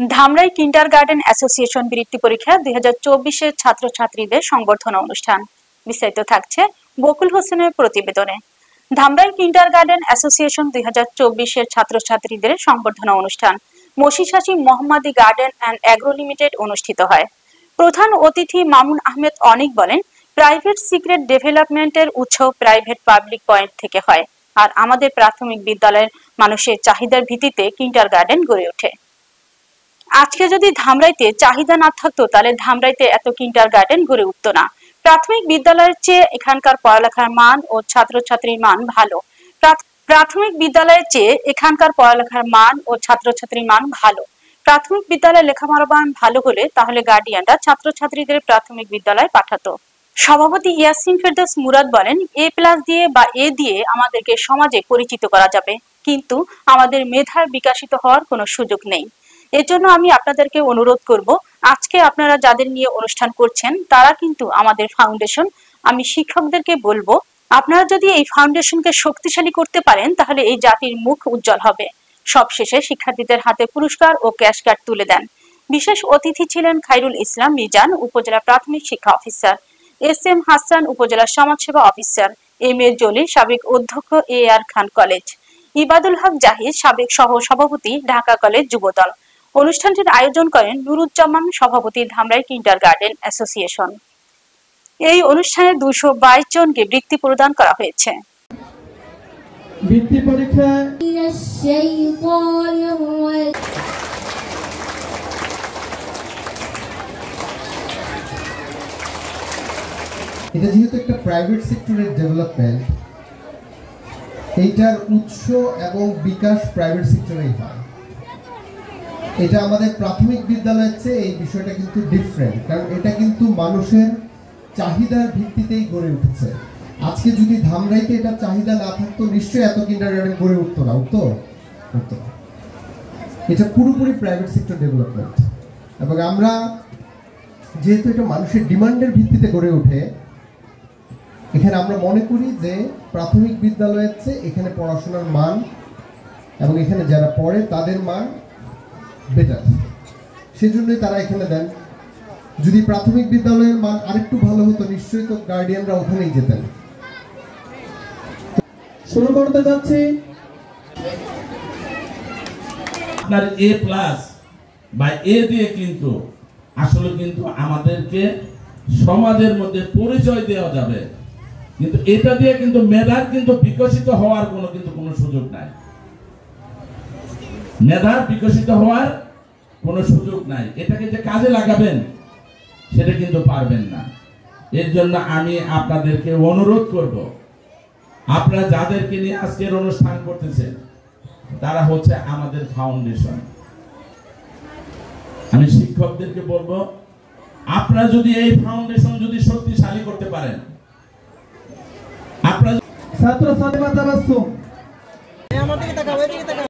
Dhamrai kindergarten association বৃত্তি পরীক্ষা 2024-এর ছাত্রছাত্রীদের সংবর্ধনা অনুষ্ঠান। বিস্তারিত থাকছে বকুল হোসেনের প্রতিবেদনে। ধামরাই কিন্ডারগার্টেন অ্যাসোসিয়েশন 2024-এর ছাত্রছাত্রীদের সংবর্ধনা অনুষ্ঠান মশিশাসী মোহাম্মদী গার্ডেন অ্যান্ড অ্যাগ্রো লিমিটেড অনুষ্ঠিত হয়। প্রধান অতিথি মামুন আহমেদ অনিক বলেন, প্রাইভেট সিক্রেট ডেভেলপমেন্টের উৎস প্রাইভেট পাবলিক পয়েন্ট থেকে হয়, আর আমাদের প্রাথমিক বিদ্যালয়ের মানুষের চাহিদার ভিত্তিতে কিন্ডারগার্টেন গড়ে ওঠে। আজকে যদি ধামরাইতে চাহিদা না থাকতো তাহলে ধামরাইতে এত কিন্ডারগার্টেন গড়ে উঠতো না। প্রাথমিক বিদ্যালয়ের চেয়ে এখানকার পড়ালেখার মান ও ছাত্রছাত্রীর মান ভালো। প্রাথমিক বিদ্যালয়ের চেয়ে এখানকার পড়ালেখার মান ও ছাত্রছাত্রীর মান ভালো। প্রাথমিক বিদ্যালয়ে লেখাপড়ার মান ভালো হলে তাহলে গার্ডিয়ানরা ছাত্রছাত্রীদের প্রাথমিক বিদ্যালয়ে পাঠাতো। সভাপতি ইয়াসিন ফেরদৌস মুরাদ বলেন, A+ দিয়ে বা A দিয়ে আমাদেরকে সমাজে পরিচিত করা যাবে, কিন্তু আমাদের মেধার বিকাশিত হওয়ার কোনো সুযোগ নেই। এর জন্য আমি আপনাদেরকে অনুরোধ করব, আজকে আপনারা যাদের নিয়ে অনুষ্ঠান করছেন তারা কিন্তু আমাদের ফাউন্ডেশন। আমি শিক্ষকদেরকে বলবো, আপনারা যদি এই ফাউন্ডেশনকে শক্তিশালী করতে পারেন তাহলে এই জাতির মুখ উজ্জ্বল হবে। সবশেষে শিক্ষার্থীদের হাতে পুরস্কার ও ক্যাশ কার্ড তুলে দেন। বিশেষ অতিথি ছিলেন খায়রুল ইসলাম মিজান, উপজেলা প্রাথমিক শিক্ষা অফিসার, SM হাসান, উপজেলা সমাজসেবা অফিসার, MA জলিল, সাবেক অধ্যক্ষ AR খান কলেজ, ইবাদুল হক জাহিদ, সাবেক সহ সভাপতি, ঢাকা কলেজ যুবদল। অনুষ্ঠানটির আয়োজন করেন নুরুজ্জামান, সভাপতি, ধামরাই কিন্ডারগার্টেন অ্যাসোসিয়েশন। এই অনুষ্ঠানে 222 জনকে বৃত্তি প্রদান করা হয়েছে। বৃত্তি পরীক্ষা এটা যেহেতু একটা প্রাইভেট সেক্টরের ডেভেলপমেন্ট, এইটার উৎস এবং বিকাশ প্রাইভেট সেক্টরেই হয়। এটা আমাদের প্রাথমিক বিদ্যালয়ের চেয়ে এই বিষয়টা কিন্তু ডিফারেন্ট, কারণ এটা কিন্তু মানুষের চাহিদার ভিত্তিতেই গড়ে উঠেছে। আজকে যদি ধামরাইতে এটা চাহিদা না থাকতো নিশ্চয়ই এত কিন্ডারগার্টেন গড়ে উঠতো না, উঠতো। এটা পুরোপুরি প্রাইভেট সেক্টর ডেভেলপমেন্ট, এবং আমরা যেহেতু এটা মানুষের ডিমান্ডের ভিত্তিতে গড়ে ওঠে, এখানে আমরা মনে করি যে প্রাথমিক বিদ্যালয়ের চেয়ে এখানে পড়াশোনার মান এবং এখানে যারা পড়ে তাদের মান বেটার, সেজন্যই তারা এখানে দেন। যদি প্রাথমিক বিদ্যালয়ের মান আরেকটু ভালো হতো নিশ্চয়ই তো গার্ডিয়ানরা ওখানেই যেতেন। শুরু করতে যাচ্ছি। আপনার A+ বা A দিয়ে কিন্তু আসলে কিন্তু আমাদেরকে সমাজের মধ্যে পরিচয় দেওয়া যাবে, কিন্তু এটা দিয়ে কিন্তু মেধার কিন্তু বিকশিত হওয়ার কোনো সুযোগ নাই। মেধার বিকশিত হওয়ার কোনো সুযোগ নাই। এটাকে যে কাজে লাগাবেন সেটা কিন্তু পারবেন না। এর জন্য আমি আপনাদেরকে অনুরোধ করব, আপনারা যাদেরকে নিয়ে আজকের অনুষ্ঠান করতেছেন তারা হচ্ছে আমাদের ফাউন্ডেশন। আমি শিক্ষকদেরকে বলবো, আপনারা যদি এই ফাউন্ডেশন যদি শক্তিশালী করতে পারেন, আপনারা ছাত্র ছাত্রী